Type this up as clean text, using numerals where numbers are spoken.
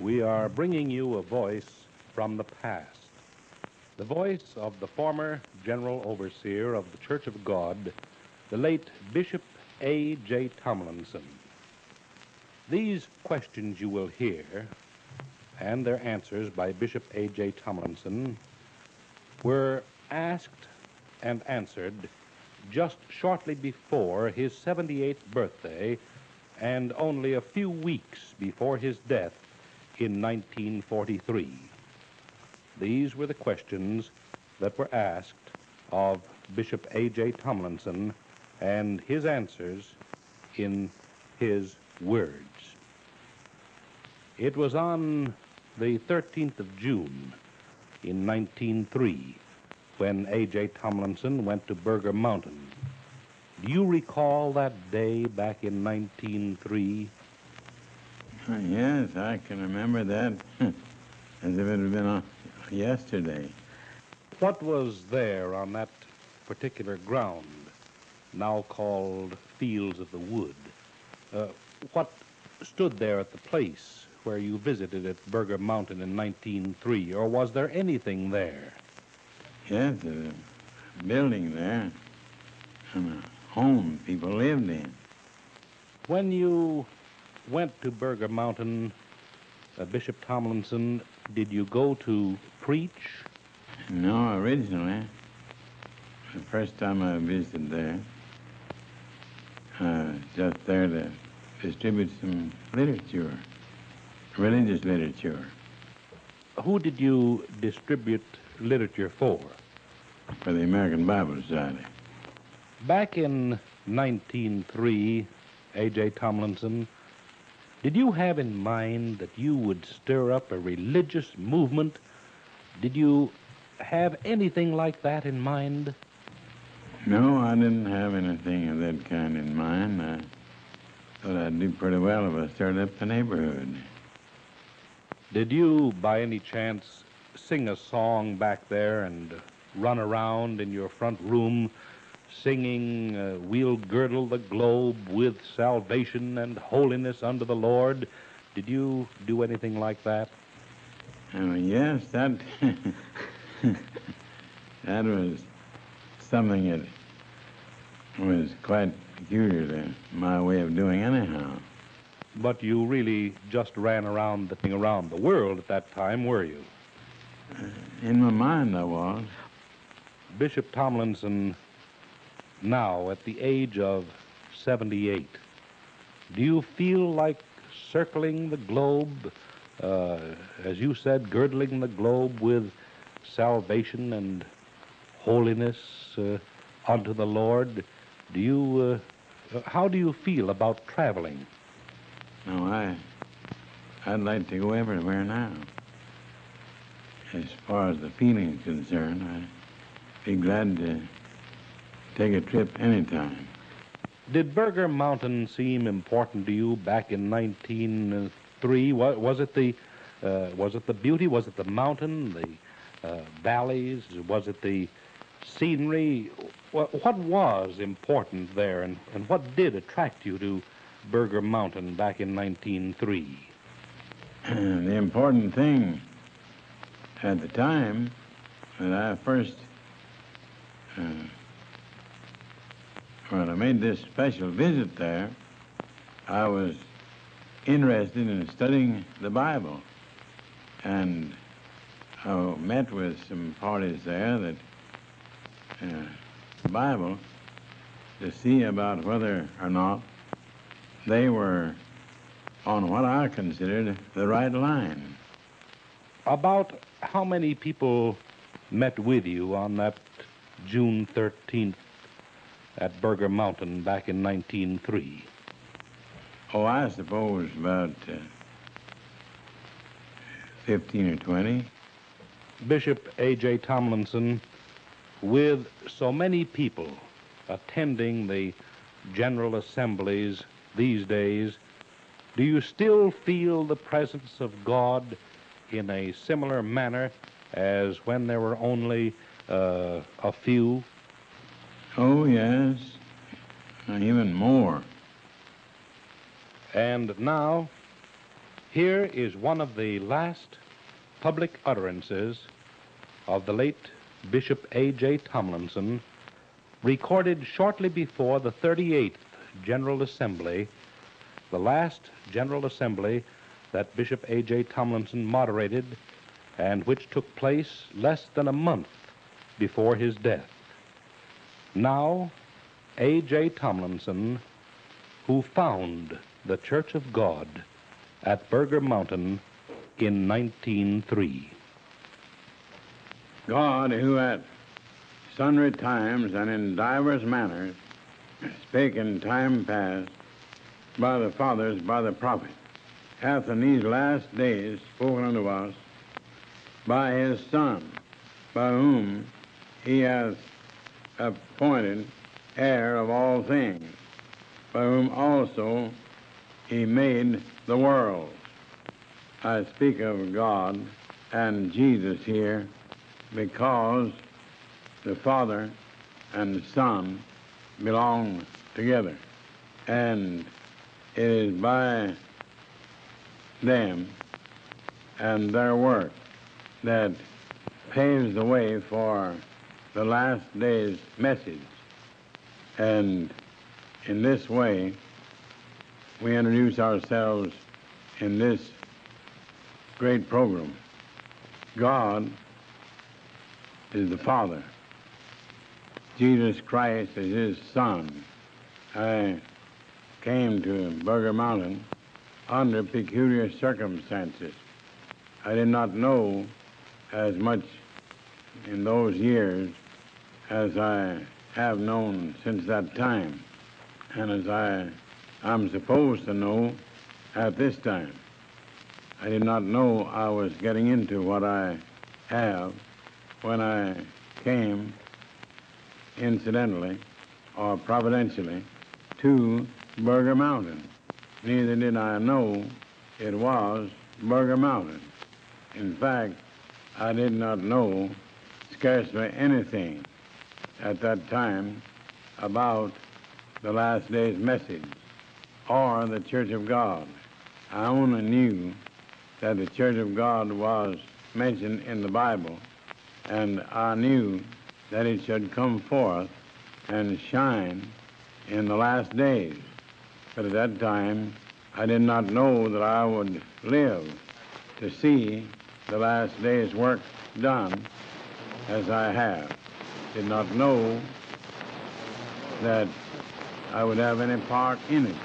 we are bringing you a voice from the past, the voice of the former General Overseer of the Church of God, the late Bishop A.J. Tomlinson. These questions you will hear, and their answers by Bishop A.J. Tomlinson, were asked and answered just shortly before his 78th birthday and only a few weeks before his death in 1943. These were the questions that were asked of Bishop A.J. Tomlinson and his answers in his words. It was on the 13th of June in 1903 when A.J. Tomlinson went to Burger Mountain. Do you recall that day back in 1903? Yes, I can remember that as if it had been yesterday. What was there on that particular ground, now called Fields of the Wood? What stood there at the place where you visited at Burger Mountain in 1903, or was there anything there? Yes, there's a building there and a home people lived in. When you went to Burger Mountain, Bishop Tomlinson, did you go to preach? No, originally, the first time I visited there, just there to distribute some literature, religious literature. Who did you distribute literature for? For the American Bible Society. Back in 1903, A.J. Tomlinson, did you have in mind that you would stir up a religious movement? Did you have anything like that in mind? No, I didn't have anything of that kind in mind. I thought I'd do pretty well if I started up the neighborhood. Did you, by any chance, sing a song back there and run around in your front room singing, "We'll girdle the globe with salvation and holiness unto the Lord"? Did you do anything like that? Yes, that that was something that was quite peculiar to my way of doing anyhow. But you really just ran around the world at that time, were you? In my mind, I was. Bishop Tomlinson, now at the age of 78, do you feel like circling the globe, as you said, girdling the globe with salvation and holiness unto the Lord? Do you, how do you feel about traveling? No, I'd like to go everywhere now. As far as the feeling is concerned, I'd be glad to take a trip anytime. Did Burger Mountain seem important to you back in 1903? Was it the beauty? Was it the mountain, the valleys? Was it the scenery? What was important there, and what did attract you to Burger Mountain back in 1903? The important thing at the time that I first, when I made this special visit there, I was interested in studying the Bible. And I met with some parties there that the Bible to see about whether or not they were on what I considered the right line. About how many people met with you on that June 13th at Burger Mountain back in 1903? Oh, I suppose about 15 or 20. Bishop A.J. Tomlinson, with so many people attending the General Assemblies these days, do you still feel the presence of God in a similar manner as when there were only a few? Oh, yes, even more. And now, Here is one of the last public utterances of the late Bishop A.J. Tomlinson, recorded shortly before the 38th General Assembly, the last General Assembly that Bishop A.J. Tomlinson moderated and which took place less than a month before his death. Now, A.J. Tomlinson, who found the Church of God at Burger Mountain in 1903. God, who at sundry times and in divers manners spake in time past by the fathers, by the prophets, hath in these last days spoken unto us by his Son, by whom he hath appointed heir of all things, by whom also he made the world. I speak of God and Jesus here because the Father and the Son belong together. And it is by them and their work that paves the way for the last day's message. And in this way, we introduce ourselves in this great program. God is the Father. Jesus Christ is his Son. I came to Burger Mountain under peculiar circumstances. I did not know as much in those years as I have known since that time, and as I'm supposed to know at this time. I did not know I was getting into what I have when I came incidentally or providentially to Burger Mountain. Neither did I know it was Burger Mountain. In fact, I did not know scarcely anything at that time about the last day's message or the Church of God. I only knew that the Church of God was mentioned in the Bible, and I knew that it should come forth and shine in the last days. But at that time, I did not know that I would live to see the last day's work done as I have. Did not know that I would have any part in it.